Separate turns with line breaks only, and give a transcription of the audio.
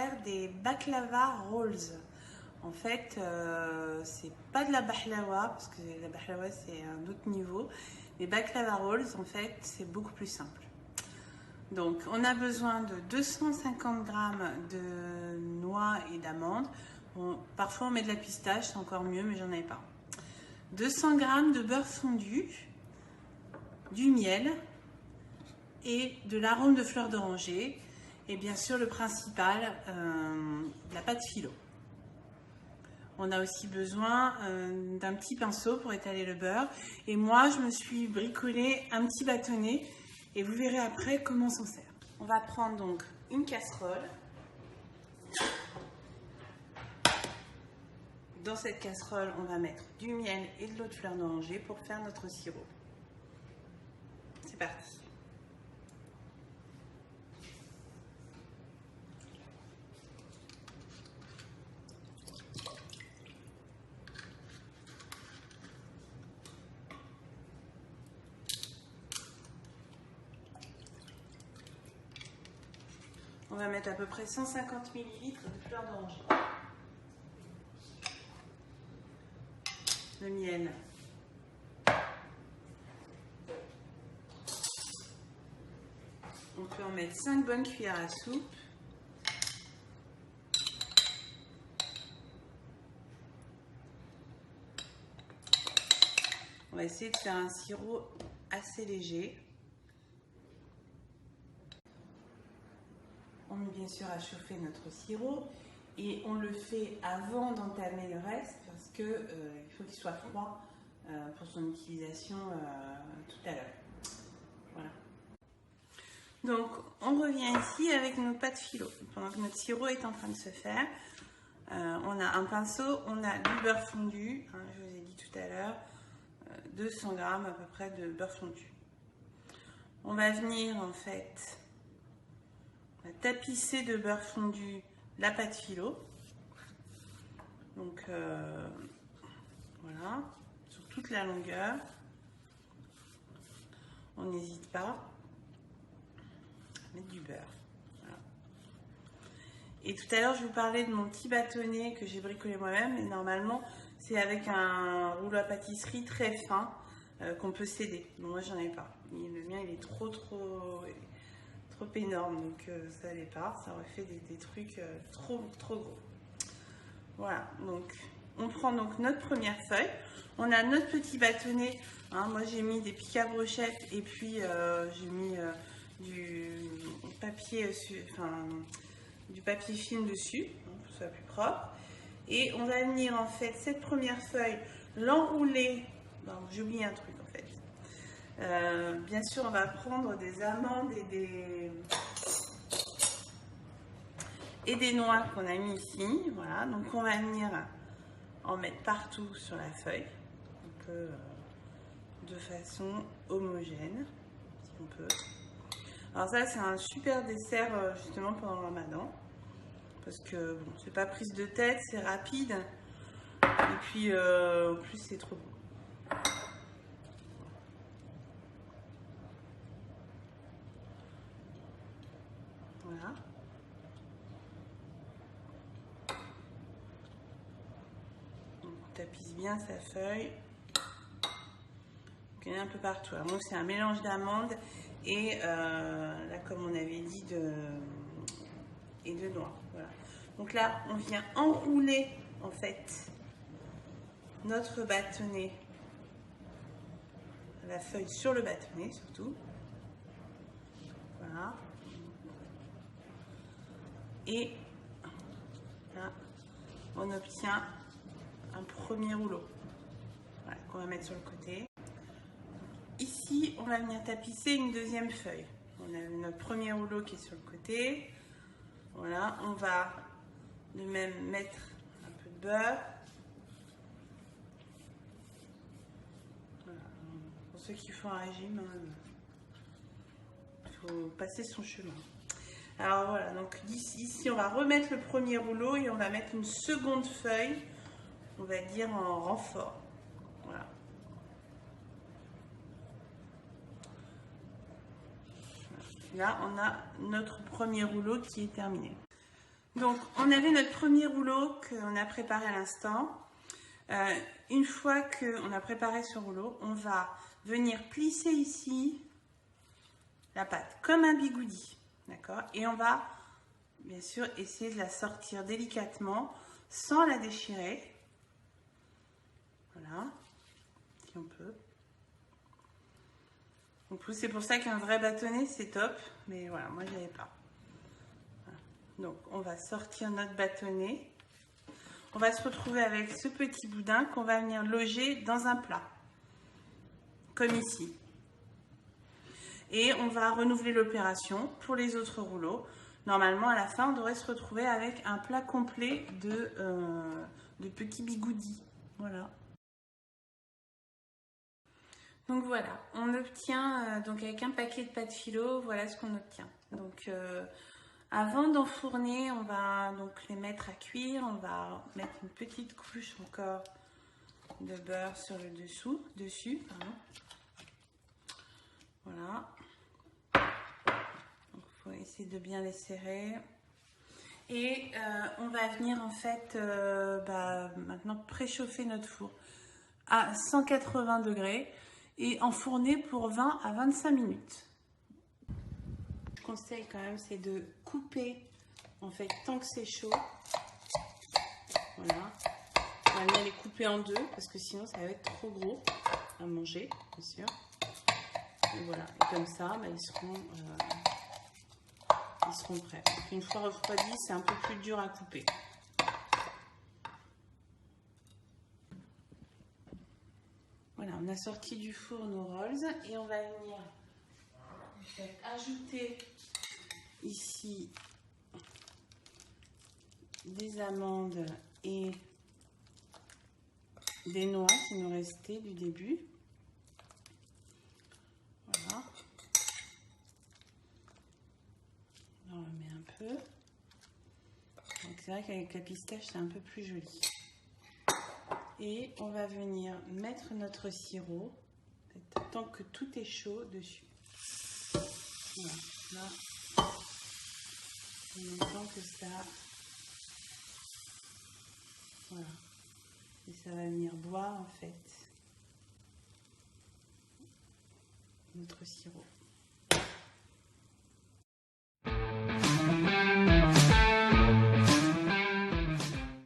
faire des baklava rolls. En fait, c'est pas de la baklawa, parce que la baklawa c'est un autre niveau. Les baklava rolls, en fait, c'est beaucoup plus simple. Donc, on a besoin de 250 g de noix et d'amandes. Bon, parfois, on met de la pistache, c'est encore mieux, mais j'en avais pas. 200 g de beurre fondu, du miel et de l'arôme de fleur d'oranger. Et bien sûr, le principal, la pâte phyllo. On a aussi besoin d'un petit pinceau pour étaler le beurre. Et moi, je me suis bricolé un petit bâtonnet. Et vous verrez après comment on s'en sert. On va prendre donc une casserole. Dans cette casserole, on va mettre du miel et de l'eau de fleur d'oranger pour faire notre sirop. C'est parti. On va mettre à peu près 150 ml de fleur d'oranger. Le miel. On peut en mettre 5 bonnes cuillères à soupe. On va essayer de faire un sirop assez léger. On met bien sûr à chauffer notre sirop et on le fait avant d'entamer le reste parce que il faut qu'il soit froid pour son utilisation tout à l'heure. Voilà. Donc on revient ici avec nos pâtes phyllo. Pendant que notre sirop est en train de se faire, on a un pinceau, on a du beurre fondu, hein, je vous ai dit tout à l'heure, 200 g à peu près de beurre fondu. On va venir en fait tapisser de beurre fondu la pâte phyllo. Donc voilà, sur toute la longueur. On n'hésite pas à mettre du beurre. Voilà. Et tout à l'heure, je vous parlais de mon petit bâtonnet que j'ai bricolé moi-même. Et normalement, c'est avec un rouleau à pâtisserie très fin qu'on peut céder. Bon, moi, j'en ai pas. Le mien, il est trop énorme, donc ça n'allait pas. Ça aurait fait des trucs trop gros. Voilà, donc on prend donc notre première feuille. On a notre petit bâtonnet. Hein, moi, j'ai mis des pics à brochettes et puis j'ai mis du papier film dessus, hein, pour que ce soit plus propre. Et on va venir en fait cette première feuille l'enrouler. J'ai oublié un truc en fait. Bien sûr, on va prendre des amandes et des noix qu'on a mis ici. Voilà, donc on va venir en mettre partout sur la feuille, un peu de façon homogène, si on peut. Alors ça, c'est un super dessert justement pendant le ramadan, parce que bon, c'est pas prise de tête, c'est rapide, et puis en plus c'est trop beau. Voilà. Donc, on tapisse bien sa feuille. Il y en a un peu partout. Alors, moi, c'est un mélange d'amandes et là, comme on avait dit, de noix. Voilà. Donc là, on vient enrouler en fait notre bâtonnet, la feuille sur le bâtonnet surtout. Voilà. Et là, on obtient un premier rouleau, voilà, qu'on va mettre sur le côté. Ici, on va venir tapisser une deuxième feuille. On a notre premier rouleau qui est sur le côté. Voilà, on va de même mettre un peu de beurre. Voilà. Pour ceux qui font un régime, il faut passer son chemin. Alors voilà, donc ici on va remettre le premier rouleau et on va mettre une seconde feuille, on va dire en renfort. Voilà. Là, on a notre premier rouleau qui est terminé. Donc, on avait notre premier rouleau qu'on a préparé à l'instant. Une fois qu'on a préparé ce rouleau, on va venir plisser ici la pâte comme un bigoudi, d'accord? Et on va bien sûr essayer de la sortir délicatement sans la déchirer. Voilà, si on peut. Donc c'est pour ça qu'un vrai bâtonnet c'est top, mais voilà, moi j'avais pas. Voilà. Donc on va sortir notre bâtonnet. On va se retrouver avec ce petit boudin qu'on va venir loger dans un plat, comme ici. Et on va renouveler l'opération pour les autres rouleaux. Normalement, à la fin, on devrait se retrouver avec un plat complet de petits bigoudis. Voilà. Donc voilà, on obtient, donc avec un paquet de pâte philo, voilà ce qu'on obtient. Donc avant d'enfourner, on va donc les mettre à cuire. On va mettre une petite couche encore de beurre sur le dessus. Pardon. Voilà. Donc il faut essayer de bien les serrer. Et on va venir en fait maintenant préchauffer notre four à 180 degrés et enfourner pour 20 à 25 minutes. Je conseille quand même, c'est de couper en fait tant que c'est chaud. Voilà. On va bien les couper en deux parce que sinon ça va être trop gros à manger, bien sûr. Et voilà, et comme ça, ils seront prêts. Une fois refroidis, c'est un peu plus dur à couper. Voilà, on a sorti du four nos rolls et on va venir en fait, ajouter ici des amandes et des noix qui nous restaient du début. Voilà. On en remet un peu. Donc c'est vrai qu'avec la pistache, c'est un peu plus joli. Et on va venir mettre notre sirop tant que tout est chaud dessus. Voilà, là, on entend que ça... Voilà. Et ça va venir boire en fait notre sirop.